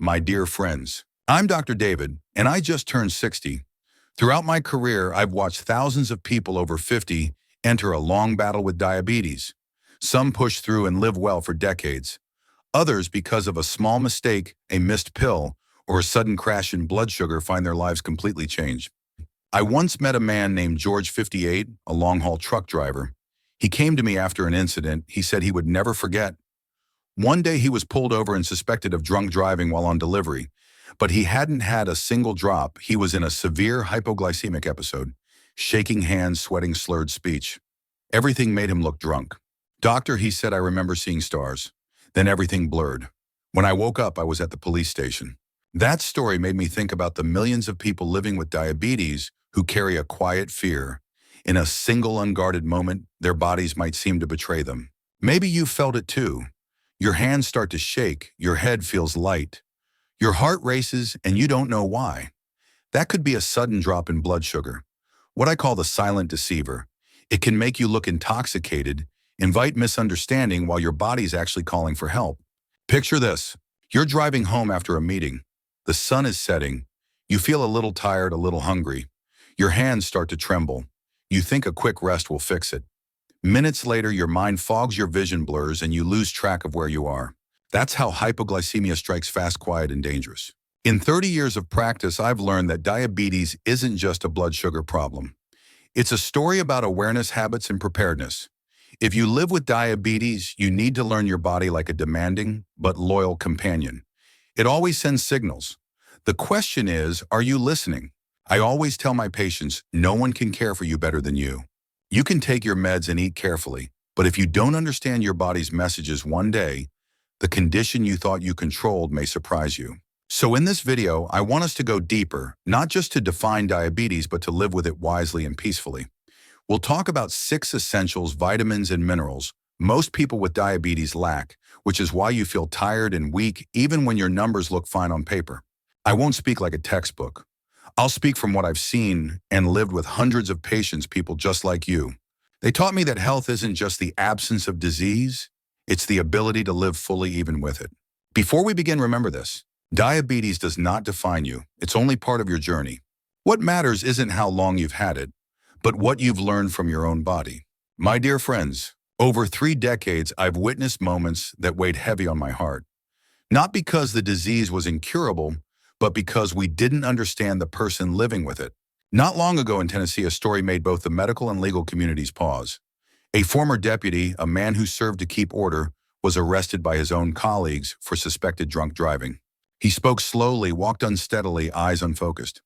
My dear friends, I'm Dr. David, and I just turned 60. Throughout my career, I've watched thousands of people over 50 enter a long battle with diabetes. Some push through and live well for decades. Others, because of a small mistake, a missed pill, or a sudden crash in blood sugar, find their lives completely changed. I once met a man named George, 58, a long-haul truck driver. He came to me after an incident he said he would never forget. One day he was pulled over and suspected of drunk driving while on delivery, but he hadn't had a single drop. He was in a severe hypoglycemic episode, shaking hands, sweating, slurred speech. Everything made him look drunk. Doctor, he said, I remember seeing stars. Then everything blurred. When I woke up, I was at the police station. That story made me think about the millions of people living with diabetes who carry a quiet fear. In a single unguarded moment, their bodies might seem to betray them. Maybe you felt it too. Your hands start to shake, your head feels light. Your heart races and you don't know why. That could be a sudden drop in blood sugar, what I call the silent deceiver. It can make you look intoxicated, invite misunderstanding while your body's actually calling for help. Picture this. You're driving home after a meeting. The sun is setting. You feel a little tired, a little hungry. Your hands start to tremble. You think a quick rest will fix it. Minutes later, your mind fogs, your vision blurs, and you lose track of where you are. That's how hypoglycemia strikes fast, quiet, and dangerous. In 30 years of practice, I've learned that diabetes isn't just a blood sugar problem. It's a story about awareness, habits, and preparedness. If you live with diabetes, you need to learn your body like a demanding but loyal companion. It always sends signals. The question is, are you listening? I always tell my patients, no one can care for you better than you. You can take your meds and eat carefully, but if you don't understand your body's messages one day, the condition you thought you controlled may surprise you. So in this video, I want us to go deeper, not just to define diabetes, but to live with it wisely and peacefully. We'll talk about 6 essentials, vitamins, and minerals most people with diabetes lack, which is why you feel tired and weak even when your numbers look fine on paper. I won't speak like a textbook. I'll speak from what I've seen and lived with hundreds of patients, people just like you. They taught me that health isn't just the absence of disease, it's the ability to live fully even with it. Before we begin, remember this. Diabetes does not define you. It's only part of your journey. What matters isn't how long you've had it, but what you've learned from your own body. My dear friends, over 3 decades, I've witnessed moments that weighed heavy on my heart. Not because the disease was incurable, but because we didn't understand the person living with it. Not long ago in Tennessee, a story made both the medical and legal communities pause. A former deputy, a man who served to keep order, was arrested by his own colleagues for suspected drunk driving. He spoke slowly, walked unsteadily, eyes unfocused.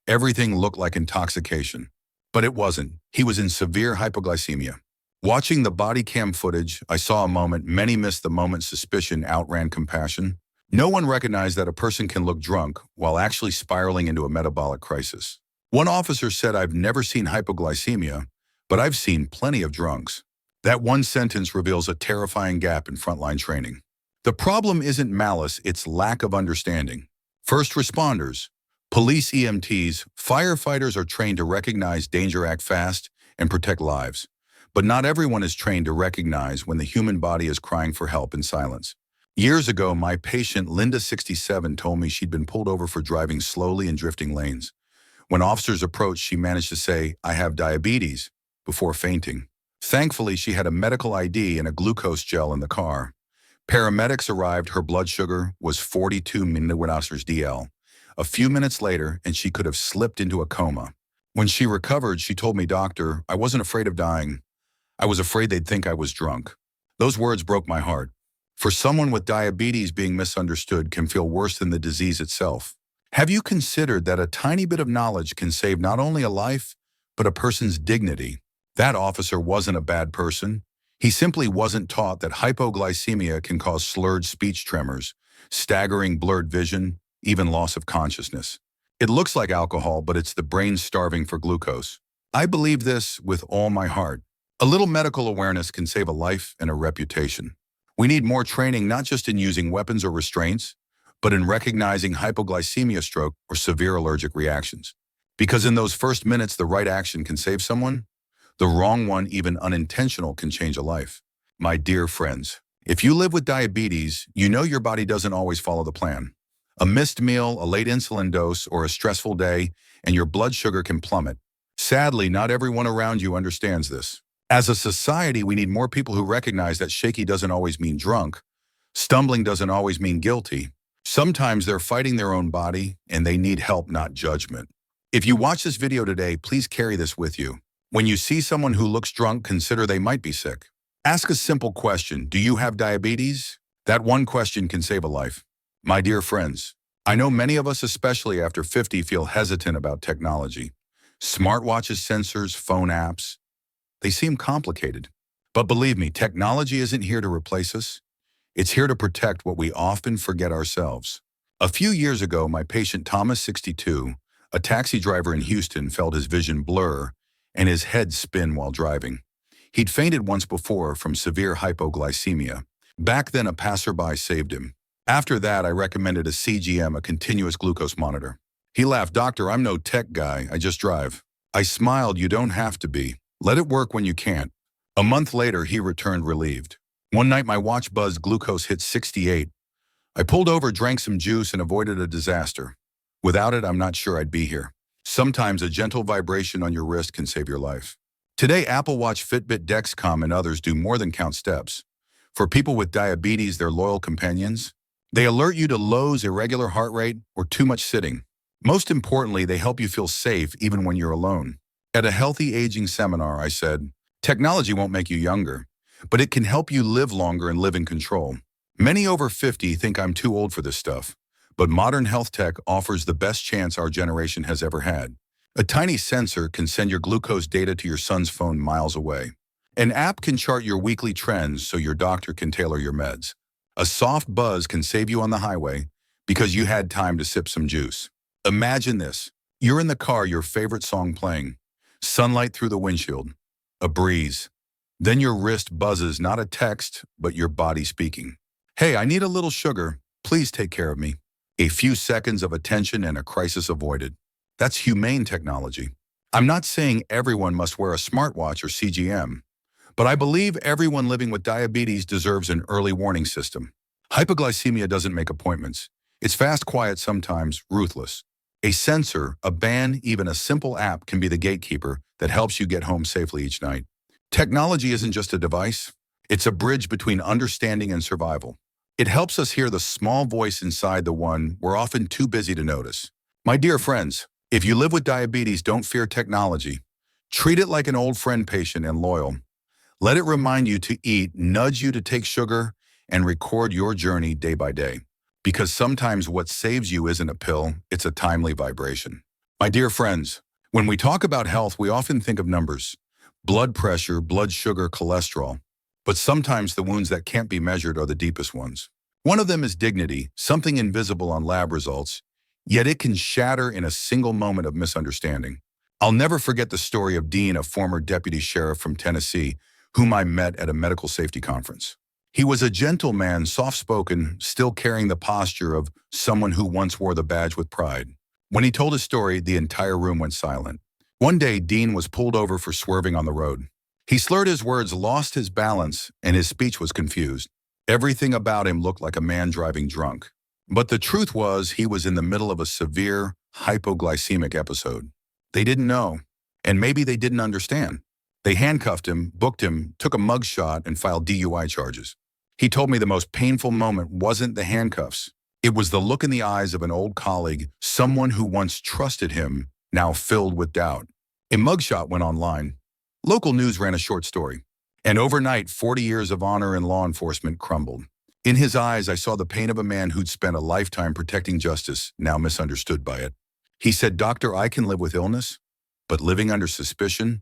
Everything looked like intoxication, but it wasn't. He was in severe hypoglycemia. Watching the body cam footage, I saw a moment many missed. The moment suspicion outran compassion. No one recognized that a person can look drunk while actually spiraling into a metabolic crisis. One officer said, I've never seen hypoglycemia, but I've seen plenty of drunks. That one sentence reveals a terrifying gap in frontline training. The problem isn't malice, it's lack of understanding. First responders, police, EMTs, firefighters are trained to recognize danger, act fast, and protect lives. But not everyone is trained to recognize when the human body is crying for help in silence. Years ago, my patient, Linda, 67, told me she'd been pulled over for driving slowly in drifting lanes. When officers approached, she managed to say, I have diabetes, before fainting. Thankfully, she had a medical ID and a glucose gel in the car. Paramedics arrived. Her blood sugar was 42 millimeters DL. A few minutes later, and she could have slipped into a coma. When she recovered, she told me, Doctor, I wasn't afraid of dying. I was afraid they'd think I was drunk. Those words broke my heart. For someone with diabetes, being misunderstood can feel worse than the disease itself. Have you considered that a tiny bit of knowledge can save not only a life, but a person's dignity? That officer wasn't a bad person. He simply wasn't taught that hypoglycemia can cause slurred speech, tremors, staggering, blurred vision, even loss of consciousness. It looks like alcohol, but it's the brain starving for glucose. I believe this with all my heart. A little medical awareness can save a life and a reputation. We need more training, not just in using weapons or restraints, but in recognizing hypoglycemia, stroke, or severe allergic reactions. Because in those first minutes, the right action can save someone. The wrong one, even unintentional, can change a life. My dear friends, if you live with diabetes, you know your body doesn't always follow the plan. A missed meal, a late insulin dose, or a stressful day, and your blood sugar can plummet. Sadly, not everyone around you understands this. As a society, we need more people who recognize that shaky doesn't always mean drunk. Stumbling doesn't always mean guilty. Sometimes they're fighting their own body, and they need help, not judgment. If you watch this video today, please carry this with you. When you see someone who looks drunk, consider they might be sick. Ask a simple question: do you have diabetes? That one question can save a life. My dear friends, I know many of us, especially after 50, feel hesitant about technology. Smartwatches, sensors, phone apps, they seem complicated. But believe me, technology isn't here to replace us. It's here to protect what we often forget ourselves. A few years ago, my patient Thomas, 62, a taxi driver in Houston, felt his vision blur and his head spin while driving. He'd fainted once before from severe hypoglycemia. Back then, a passerby saved him. After that, I recommended a CGM, a continuous glucose monitor. He laughed, "Doctor, I'm no tech guy, I just drive." I smiled, "You don't have to be. Let it work when you can't." A month later, he returned relieved. One night, my watch buzzed, glucose hit 68. I pulled over, drank some juice, and avoided a disaster. Without it, I'm not sure I'd be here. Sometimes a gentle vibration on your wrist can save your life. Today, Apple Watch, Fitbit, Dexcom, and others do more than count steps. For people with diabetes, they're loyal companions. They alert you to lows, irregular heart rate, or too much sitting. Most importantly, they help you feel safe even when you're alone. At a healthy aging seminar, I said, technology won't make you younger, but it can help you live longer and live in control. Many over 50 think I'm too old for this stuff, but modern health tech offers the best chance our generation has ever had. A tiny sensor can send your glucose data to your son's phone miles away. An app can chart your weekly trends so your doctor can tailor your meds. A soft buzz can save you on the highway because you had time to sip some juice. Imagine this. You're in the car, your favorite song playing. Sunlight through the windshield. A breeze. Then your wrist buzzes, not a text, but your body speaking. "Hey, I need a little sugar. Please take care of me." A few seconds of attention and a crisis avoided. That's humane technology. I'm not saying everyone must wear a smartwatch or CGM, but I believe everyone living with diabetes deserves an early warning system. Hypoglycemia doesn't make appointments. It's fast, quiet, sometimes ruthless. A sensor, a band, even a simple app can be the gatekeeper that helps you get home safely each night. Technology isn't just a device. It's a bridge between understanding and survival. It helps us hear the small voice inside the one we're often too busy to notice. My dear friends, if you live with diabetes, don't fear technology. Treat it like an old friend, patient and loyal. Let it remind you to eat, nudge you to take sugar, and record your journey day by day. Because sometimes what saves you isn't a pill, it's a timely vibration. My dear friends, when we talk about health, we often think of numbers: blood pressure, blood sugar, cholesterol. But sometimes the wounds that can't be measured are the deepest ones. One of them is dignity, something invisible on lab results, yet it can shatter in a single moment of misunderstanding. I'll never forget the story of Dean, a former deputy sheriff from Tennessee, whom I met at a medical safety conference. He was a gentle man, soft-spoken, still carrying the posture of someone who once wore the badge with pride. When he told his story, the entire room went silent. One day, Dean was pulled over for swerving on the road. He slurred his words, lost his balance, and his speech was confused. Everything about him looked like a man driving drunk. But the truth was, he was in the middle of a severe hypoglycemic episode. They didn't know, and maybe they didn't understand. They handcuffed him, booked him, took a mugshot, and filed DUI charges. He told me the most painful moment wasn't the handcuffs. It was the look in the eyes of an old colleague, someone who once trusted him, now filled with doubt. A mugshot went online. Local news ran a short story. And overnight, 40 years of honor in law enforcement crumbled. In his eyes, I saw the pain of a man who'd spent a lifetime protecting justice, now misunderstood by it. He said, "Doctor, I can live with illness, but living under suspicion,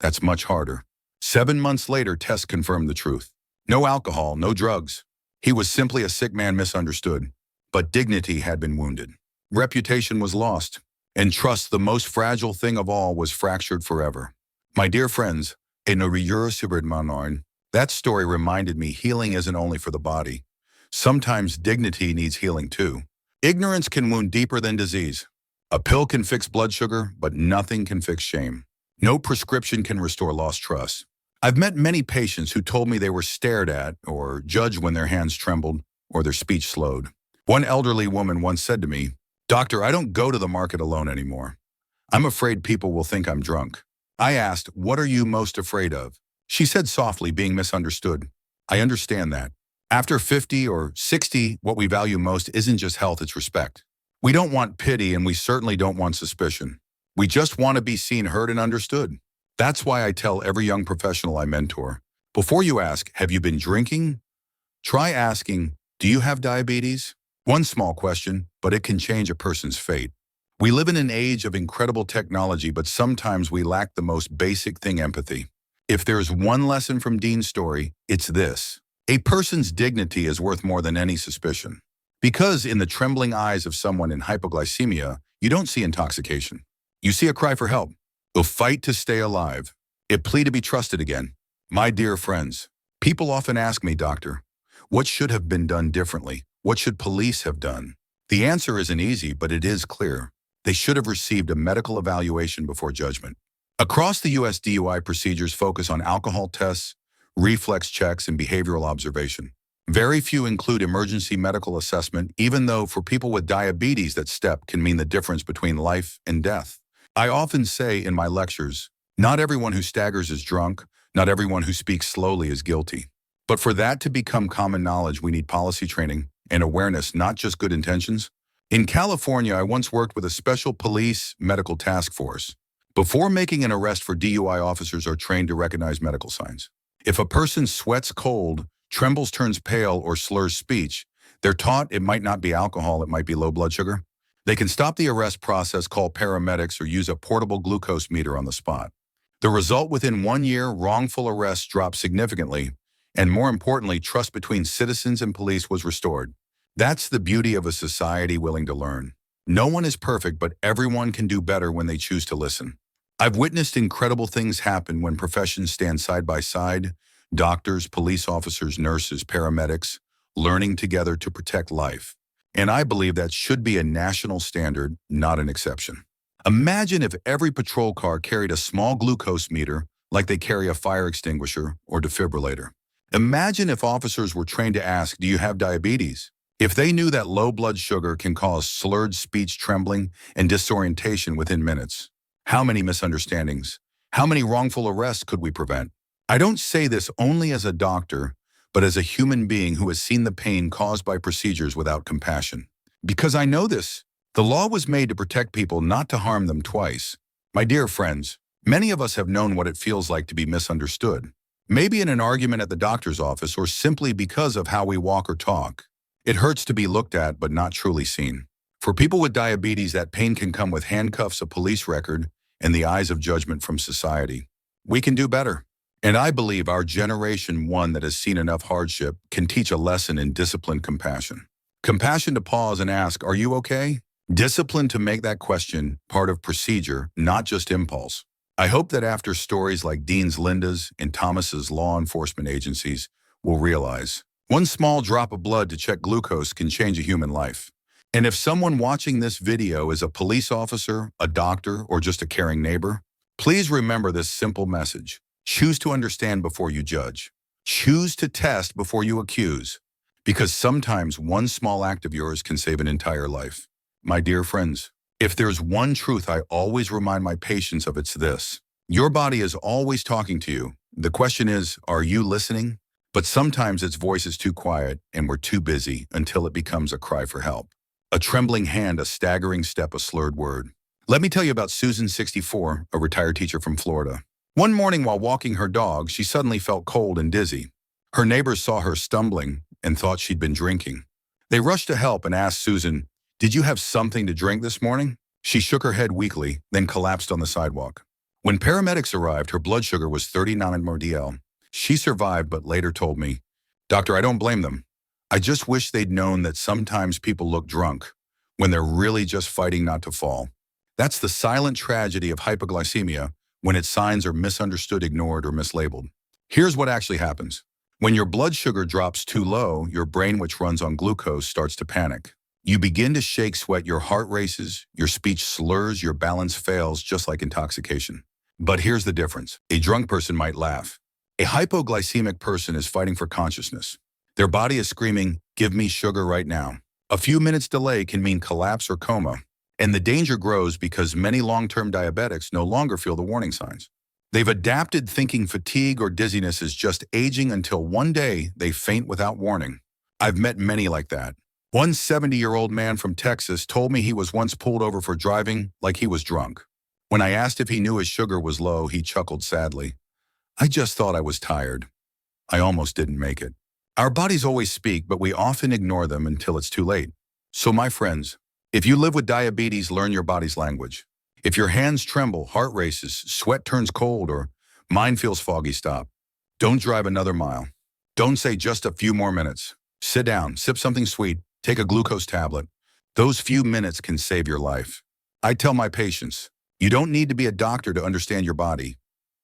that's much harder." 7 months later, tests confirmed the truth. No alcohol, no drugs. He was simply a sick man misunderstood, but dignity had been wounded. Reputation was lost, and trust, the most fragile thing of all, was fractured forever. My dear friends, that story reminded me healing isn't only for the body. Sometimes dignity needs healing too. Ignorance can wound deeper than disease. A pill can fix blood sugar, but nothing can fix shame. No prescription can restore lost trust. I've met many patients who told me they were stared at or judged when their hands trembled or their speech slowed. One elderly woman once said to me, "Doctor, I don't go to the market alone anymore. I'm afraid people will think I'm drunk." I asked, "What are you most afraid of?" She said softly, being misunderstood. I understand that. After 50 or 60, what we value most isn't just health, it's respect. We don't want pity and we certainly don't want suspicion. We just want to be seen, heard, and understood. That's why I tell every young professional I mentor, before you ask, "Have you been drinking?" try asking, "Do you have diabetes?" One small question, but it can change a person's fate. We live in an age of incredible technology, but sometimes we lack the most basic thing: empathy. If there's one lesson from Dean's story, it's this: a person's dignity is worth more than any suspicion. Because in the trembling eyes of someone in hypoglycemia, you don't see intoxication. You see a cry for help, a fight to stay alive, a plea to be trusted again. My dear friends, people often ask me, "Doctor, what should have been done differently? What should police have done?" The answer isn't easy, but it is clear. They should have received a medical evaluation before judgment. Across the U.S., DUI procedures focus on alcohol tests, reflex checks, and behavioral observation. Very few include emergency medical assessment, even though for people with diabetes that step can mean the difference between life and death. I often say in my lectures, not everyone who staggers is drunk, not everyone who speaks slowly is guilty. But for that to become common knowledge, we need policy training and awareness, not just good intentions. In California, I once worked with a special police medical task force. Before making an arrest for DUI, officers are trained to recognize medical signs. If a person sweats cold, trembles, turns pale, or slurs speech, they're taught it might not be alcohol, it might be low blood sugar. They can stop the arrest process, call paramedics, or use a portable glucose meter on the spot. The result: within 1 year, wrongful arrests dropped significantly, and more importantly, trust between citizens and police was restored. That's the beauty of a society willing to learn. No one is perfect, but everyone can do better when they choose to listen. I've witnessed incredible things happen when professions stand side by side: doctors, police officers, nurses, paramedics, learning together to protect life. And I believe that should be a national standard, not an exception. Imagine if every patrol car carried a small glucose meter like they carry a fire extinguisher or defibrillator. Imagine if officers were trained to ask, "Do you have diabetes?" If they knew that low blood sugar can cause slurred speech, trembling, and disorientation within minutes. How many misunderstandings, how many wrongful arrests could we prevent? I don't say this only as a doctor, but as a human being who has seen the pain caused by procedures without compassion. Because I know this, the law was made to protect people, not to harm them twice. My dear friends, many of us have known what it feels like to be misunderstood. Maybe in an argument at the doctor's office, or simply because of how we walk or talk. It hurts to be looked at but not truly seen. For people with diabetes, that pain can come with handcuffs, a police record, and the eyes of judgment from society. We can do better. And I believe our generation, one that has seen enough hardship, can teach a lesson in disciplined compassion. Compassion to pause and ask, "Are you okay?" Discipline to make that question part of procedure, not just impulse. I hope that after stories like Dean's, Linda's, and Thomas's, law enforcement agencies will realize one small drop of blood to check glucose can change a human life. And if someone watching this video is a police officer, a doctor, or just a caring neighbor, please remember this simple message. Choose to understand before you judge. Choose to test before you accuse. Because sometimes one small act of yours can save an entire life. My dear friends, if there's one truth I always remind my patients of, it's this: your body is always talking to you. The question is, are you listening? But sometimes its voice is too quiet and we're too busy until it becomes a cry for help. A trembling hand, a staggering step, a slurred word. Let me tell you about Susan, 64, a retired teacher from Florida. One morning while walking her dog, she suddenly felt cold and dizzy. Her neighbors saw her stumbling and thought she'd been drinking. They rushed to help and asked Susan, "Did you have something to drink this morning?" She shook her head weakly, then collapsed on the sidewalk. When paramedics arrived, her blood sugar was 39 mg/dL. She survived, but later told me, "Doctor, I don't blame them. I just wish they'd known that sometimes people look drunk when they're really just fighting not to fall." That's the silent tragedy of hypoglycemia, when its signs are misunderstood, ignored, or mislabeled. Here's what actually happens. When your blood sugar drops too low, your brain, which runs on glucose, starts to panic. You begin to shake, sweat, your heart races, your speech slurs, your balance fails, just like intoxication. But here's the difference. A drunk person might laugh. A hypoglycemic person is fighting for consciousness. Their body is screaming, "Give me sugar right now." A few minutes delay can mean collapse or coma, and the danger grows because many long-term diabetics no longer feel the warning signs. They've adapted thinking fatigue or dizziness is just aging until one day they faint without warning. I've met many like that. One 70-year-old man from Texas told me he was once pulled over for driving like he was drunk. When I asked if he knew his sugar was low, he chuckled sadly. I just thought I was tired. I almost didn't make it. Our bodies always speak, but we often ignore them until it's too late. So my friends, if you live with diabetes, learn your body's language. If your hands tremble, heart races, sweat turns cold, or mind feels foggy, stop. Don't drive another mile. Don't say just a few more minutes. Sit down, sip something sweet, take a glucose tablet. Those few minutes can save your life. I tell my patients, you don't need to be a doctor to understand your body.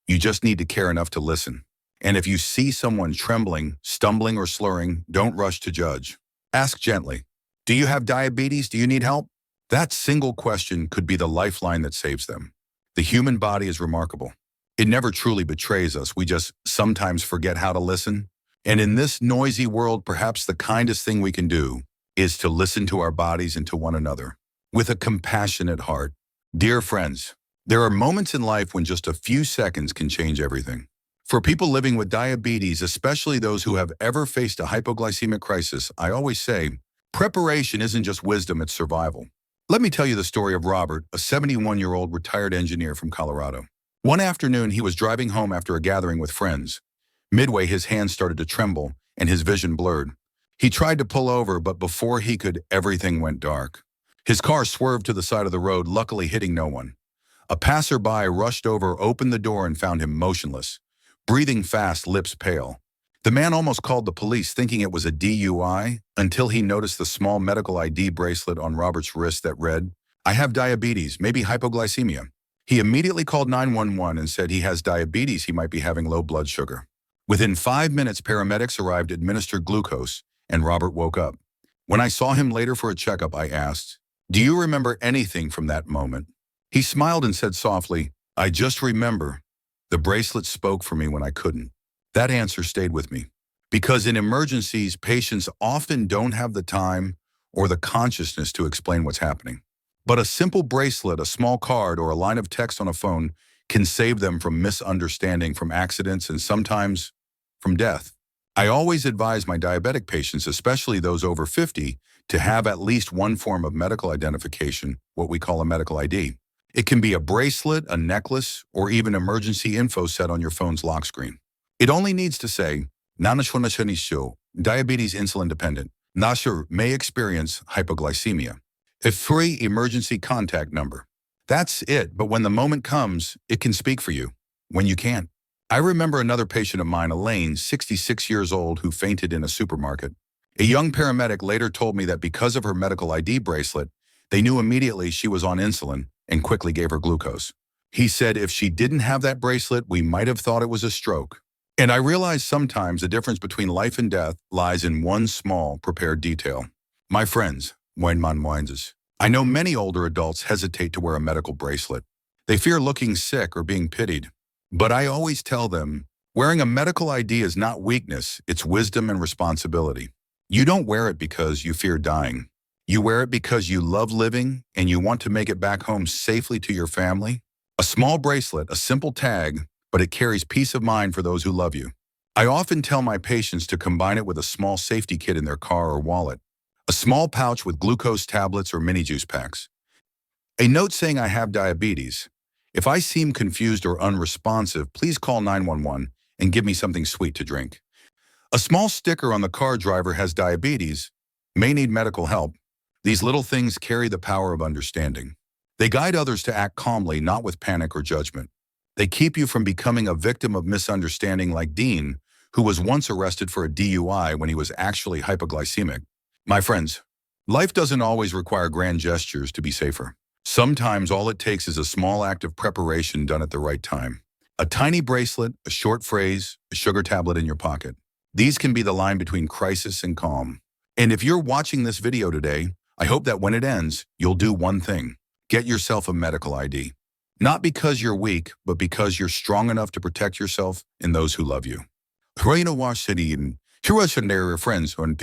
You just need to care enough to listen. And if you see someone trembling, stumbling, or slurring, don't rush to judge. Ask gently, do you have diabetes? Do you need help? That single question could be the lifeline that saves them. The human body is remarkable. It never truly betrays us. We just sometimes forget how to listen. And in this noisy world, perhaps the kindest thing we can do is to listen to our bodies and to one another with a compassionate heart. Dear friends, there are moments in life when just a few seconds can change everything. For people living with diabetes, especially those who have ever faced a hypoglycemic crisis, I always say, preparation isn't just wisdom, it's survival. Let me tell you the story of Robert, a 71-year-old retired engineer from Colorado. One afternoon, he was driving home after a gathering with friends. Midway, his hands started to tremble and his vision blurred. He tried to pull over, but before he could, everything went dark. His car swerved to the side of the road, luckily hitting no one. A passerby rushed over, opened the door, and found him motionless, breathing fast, lips pale. The man almost called the police, thinking it was a DUI, until he noticed the small medical ID bracelet on Robert's wrist that read, I have diabetes, maybe hypoglycemia. He immediately called 911 and said he has diabetes, he might be having low blood sugar. Within 5 minutes, paramedics arrived, administered glucose, and Robert woke up. When I saw him later for a checkup, I asked, do you remember anything from that moment? He smiled and said softly, I just remember. The bracelet spoke for me when I couldn't. That answer stayed with me. Because in emergencies, patients often don't have the time or the consciousness to explain what's happening. But a simple bracelet, a small card, or a line of text on a phone can save them from misunderstanding, from accidents, and sometimes from death. I always advise my diabetic patients, especially those over 50, to have at least one form of medical identification, what we call a medical ID. It can be a bracelet, a necklace, or even emergency info set on your phone's lock screen. It only needs to say, diabetes insulin dependent, Nasher may experience hypoglycemia. A free emergency contact number. That's it, but when the moment comes, it can speak for you. When you can't. I remember another patient of mine, Elaine, 66 years old, who fainted in a supermarket. A young paramedic later told me that because of her medical ID bracelet, they knew immediately she was on insulin and quickly gave her glucose. He said if she didn't have that bracelet, we might have thought it was a stroke. And I realize sometimes the difference between life and death lies in one small, prepared detail. My friends, I know many older adults hesitate to wear a medical bracelet. They fear looking sick or being pitied. But I always tell them, wearing a medical ID is not weakness, it's wisdom and responsibility. You don't wear it because you fear dying. You wear it because you love living and you want to make it back home safely to your family. A small bracelet, a simple tag, but it carries peace of mind for those who love you. I often tell my patients to combine it with a small safety kit in their car or wallet, a small pouch with glucose tablets or mini juice packs. A note saying I have diabetes. If I seem confused or unresponsive, please call 911 and give me something sweet to drink. A small sticker on the car driver has diabetes, may need medical help. These little things carry the power of understanding. They guide others to act calmly, not with panic or judgment. They keep you from becoming a victim of misunderstanding like Dean, who was once arrested for a DUI when he was actually hypoglycemic. My friends, life doesn't always require grand gestures to be safer. Sometimes all it takes is a small act of preparation done at the right time. A tiny bracelet, a short phrase, a sugar tablet in your pocket. These can be the line between crisis and calm. And if you're watching this video today, I hope that when it ends, you'll do one thing. Get yourself a medical ID. Not because you're weak, but because you're strong enough to protect yourself and those who love you. Friends on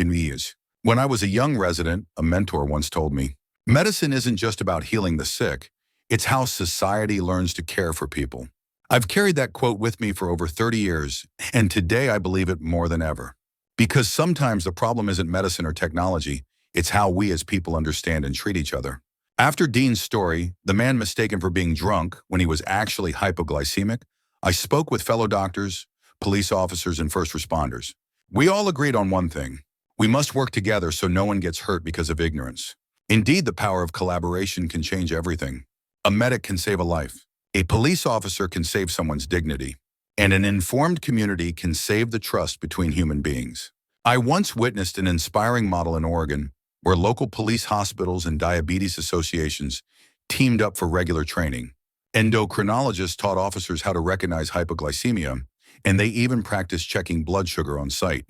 When I was a young resident, a mentor once told me, medicine isn't just about healing the sick, it's how society learns to care for people. I've carried that quote with me for over 30 years, and today I believe it more than ever. Because sometimes the problem isn't medicine or technology, it's how we as people understand and treat each other. After Dean's story, the man mistaken for being drunk when he was actually hypoglycemic, I spoke with fellow doctors, police officers, and first responders. We all agreed on one thing. We must work together so no one gets hurt because of ignorance. Indeed, the power of collaboration can change everything. A medic can save a life. A police officer can save someone's dignity. And an informed community can save the trust between human beings. I once witnessed an inspiring model in Oregon where local police hospitals and diabetes associations teamed up for regular training. Endocrinologists taught officers how to recognize hypoglycemia, and they even practiced checking blood sugar on site.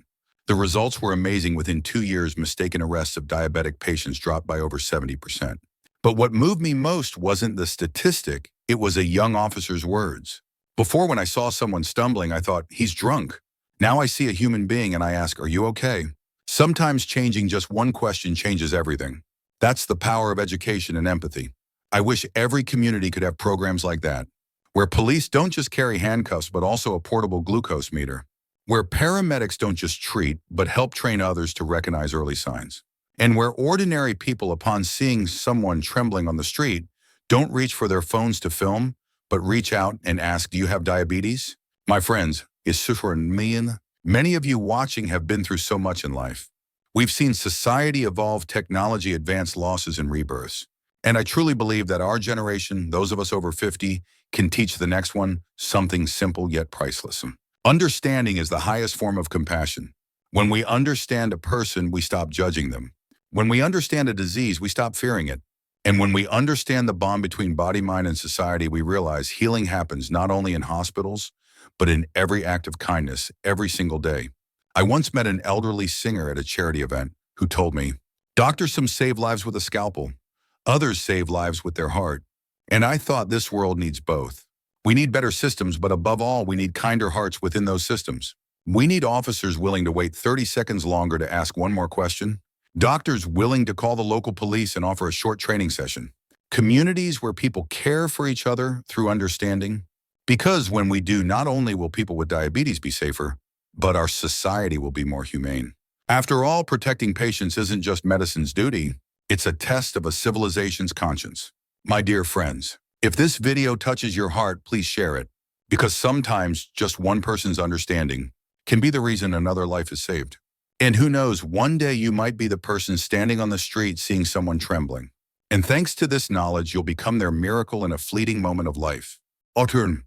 The results were amazing. Within 2 years, mistaken arrests of diabetic patients dropped by over 70%. But what moved me most wasn't the statistic, it was a young officer's words. Before, when I saw someone stumbling, I thought, he's drunk. Now I see a human being and I ask, are you okay? Sometimes changing just one question changes everything. That's the power of education and empathy. I wish every community could have programs like that, where police don't just carry handcuffs but also a portable glucose meter, where paramedics don't just treat but help train others to recognize early signs, and where ordinary people, upon seeing someone trembling on the street, don't reach for their phones to film, but reach out and ask, do you have diabetes? My friends, many of you watching have been through so much in life. We've seen society evolve, technology advance, losses and rebirths. And I truly believe that our generation, those of us over 50, can teach the next one something simple yet priceless. Understanding is the highest form of compassion. When we understand a person, we stop judging them. When we understand a disease, we stop fearing it. And when we understand the bond between body, mind, and society, we realize healing happens not only in hospitals, but in every act of kindness, every single day. I once met an elderly singer at a charity event who told me, doctors some save lives with a scalpel, others save lives with their heart. And I thought this world needs both. We need better systems, but above all, we need kinder hearts within those systems. We need officers willing to wait 30 seconds longer to ask one more question, doctors willing to call the local police and offer a short training session, communities where people care for each other through understanding. Because when we do, not only will people with diabetes be safer, but our society will be more humane. After all, protecting patients isn't just medicine's duty, it's a test of a civilization's conscience. My dear friends, if this video touches your heart, please share it, because sometimes just one person's understanding can be the reason another life is saved. And who knows, one day you might be the person standing on the street seeing someone trembling. And thanks to this knowledge, you'll become their miracle in a fleeting moment of life. Auturn.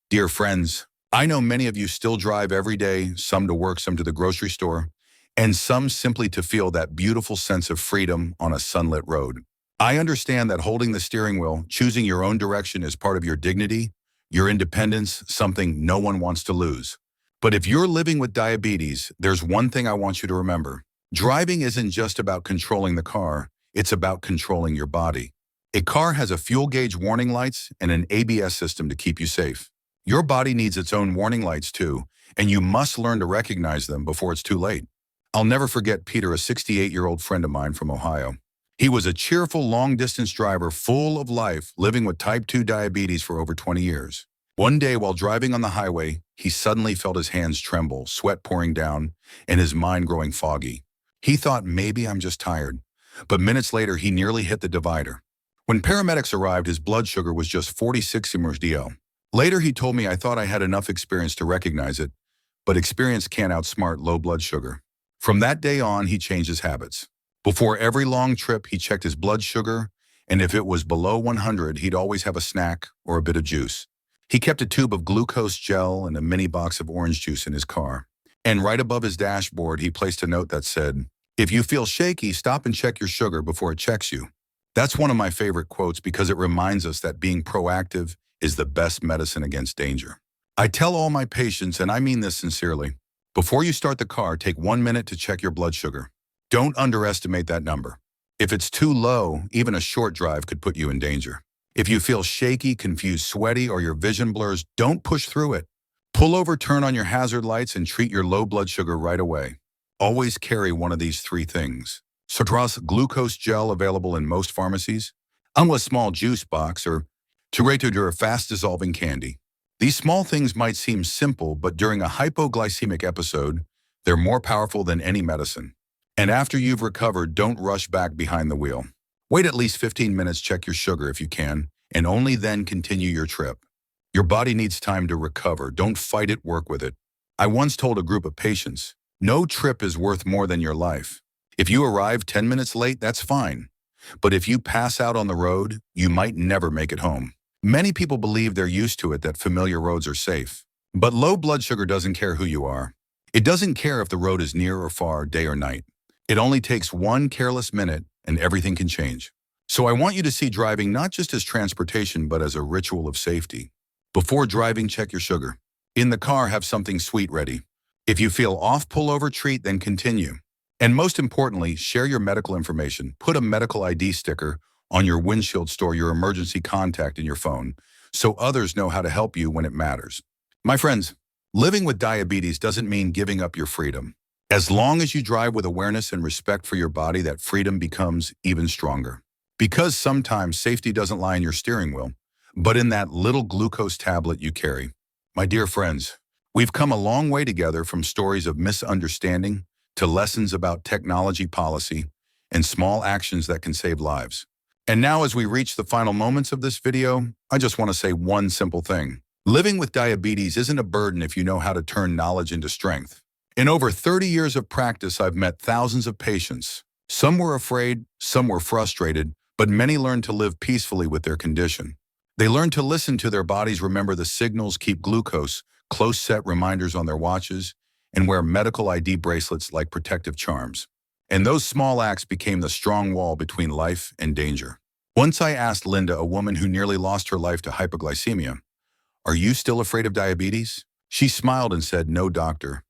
Dear friends, I know many of you still drive every day, some to work, some to the grocery store, and some simply to feel that beautiful sense of freedom on a sunlit road. I understand that holding the steering wheel, choosing your own direction is part of your dignity, your independence, something no one wants to lose. But if you're living with diabetes, there's one thing I want you to remember. Driving isn't just about controlling the car, it's about controlling your body. A car has a fuel gauge, warning lights, and an ABS system to keep you safe. Your body needs its own warning lights too, and you must learn to recognize them before it's too late. I'll never forget Peter, a 68-year-old friend of mine from Ohio. He was a cheerful, long-distance driver full of life, living with type 2 diabetes for over 20 years. One day, while driving on the highway, he suddenly felt his hands tremble, sweat pouring down, and his mind growing foggy. He thought, maybe I'm just tired. But minutes later, he nearly hit the divider. When paramedics arrived, his blood sugar was just 46 mg/dl. Later, he told me, I thought I had enough experience to recognize it, but experience can't outsmart low blood sugar. From that day on, he changed his habits. Before every long trip, he checked his blood sugar, and if it was below 100, he'd always have a snack or a bit of juice. He kept a tube of glucose gel and a mini box of orange juice in his car. And right above his dashboard, he placed a note that said, if you feel shaky, stop and check your sugar before it checks you. That's one of my favorite quotes because it reminds us that being proactive is the best medicine against danger. I tell all my patients, and I mean this sincerely, before you start the car, take 1 minute to check your blood sugar. Don't underestimate that number. If it's too low, even a short drive could put you in danger. If you feel shaky, confused, sweaty, or your vision blurs, don't push through it. Pull over, turn on your hazard lights, and treat your low blood sugar right away. Always carry one of these three things. Citrus glucose gel available in most pharmacies, a small juice box, or a fast-dissolving candy. These small things might seem simple, but during a hypoglycemic episode, they're more powerful than any medicine. And after you've recovered, don't rush back behind the wheel. Wait at least 15 minutes, check your sugar if you can, and only then continue your trip. Your body needs time to recover. Don't fight it, work with it. I once told a group of patients, no trip is worth more than your life. If you arrive 10 minutes late, that's fine. But if you pass out on the road, you might never make it home. Many people believe they're used to it, that familiar roads are safe. But low blood sugar doesn't care who you are. It doesn't care if the road is near or far, day or night. It only takes one careless minute and everything can change. So I want you to see driving not just as transportation, but as a ritual of safety. Before driving, check your sugar. In the car, have something sweet ready. If you feel off, pull over, treat, then continue. And most importantly, share your medical information. Put a medical ID sticker on your windshield, store your emergency contact in your phone, so others know how to help you when it matters. My friends, living with diabetes doesn't mean giving up your freedom. As long as you drive with awareness and respect for your body, that freedom becomes even stronger. Because sometimes safety doesn't lie in your steering wheel, but in that little glucose tablet you carry. My dear friends, we've come a long way together, from stories of misunderstanding to lessons about technology policy and small actions that can save lives. And now, as we reach the final moments of this video, I just want to say one simple thing. Living with diabetes isn't a burden if you know how to turn knowledge into strength. In over 30 years of practice, I've met thousands of patients. Some were afraid, some were frustrated, but many learned to live peacefully with their condition. They learned to listen to their bodies, remember the signals, keep glucose close set reminders on their watches, and wear medical ID bracelets like protective charms. And those small acts became the strong wall between life and danger. Once I asked Linda, a woman who nearly lost her life to hypoglycemia, "Are you still afraid of diabetes?" She smiled and said, "No, doctor.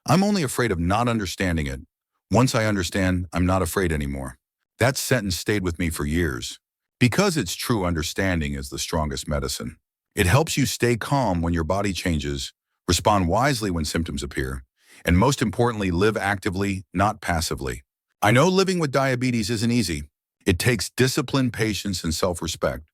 I'm only afraid of not understanding it. Once I understand, I'm not afraid anymore." That sentence stayed with me for years. Because it's true, understanding is the strongest medicine. It helps you stay calm when your body changes, respond wisely when symptoms appear, and most importantly, live actively, not passively. I know living with diabetes isn't easy. It takes discipline, patience, and self-respect.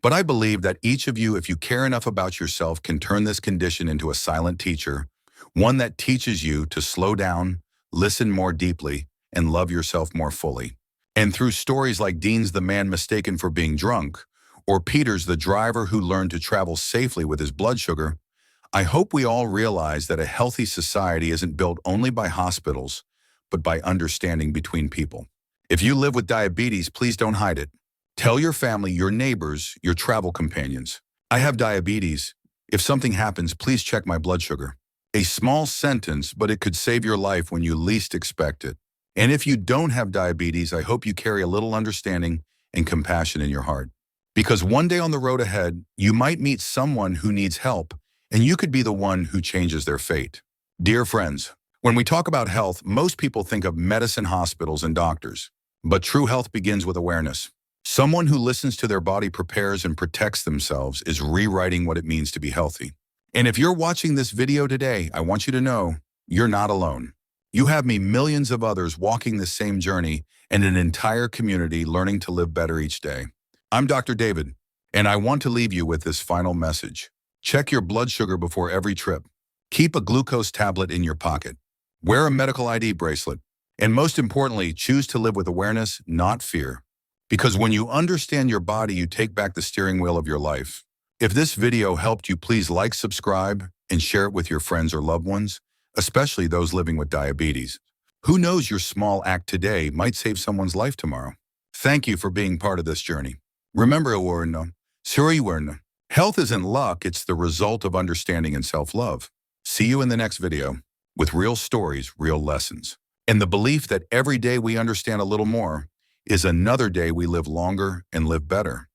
But I believe that each of you, if you care enough about yourself, can turn this condition into a silent teacher, one that teaches you to slow down, listen more deeply, and love yourself more fully. And through stories like Dean's, the man mistaken for being drunk, or Peter's, the driver who learned to travel safely with his blood sugar, I hope we all realize that a healthy society isn't built only by hospitals, but by understanding between people. If you live with diabetes, please don't hide it. Tell your family, your neighbors, your travel companions, "I have diabetes. If something happens, please check my blood sugar." A small sentence, but it could save your life when you least expect it. And if you don't have diabetes, I hope you carry a little understanding and compassion in your heart. Because one day on the road ahead, you might meet someone who needs help, and you could be the one who changes their fate. Dear friends, when we talk about health, most people think of medicine, hospitals, and doctors. But true health begins with awareness. Someone who listens to their body, prepares, and protects themselves is rewriting what it means to be healthy. And if you're watching this video today, I want you to know you're not alone. You have me, millions of others walking the same journey, and an entire community learning to live better each day. I'm Dr. David, and I want to leave you with this final message. Check your blood sugar before every trip. Keep a glucose tablet in your pocket. Wear a medical ID bracelet. And most importantly, choose to live with awareness, not fear. Because when you understand your body, you take back the steering wheel of your life. If this video helped you, please like, subscribe, and share it with your friends or loved ones, especially those living with diabetes. Who knows, your small act today might save someone's life tomorrow. Thank you for being part of this journey. Remember, health isn't luck, it's the result of understanding and self-love. See you in the next video with real stories, real lessons, and the belief that every day we understand a little more is another day we live longer and live better.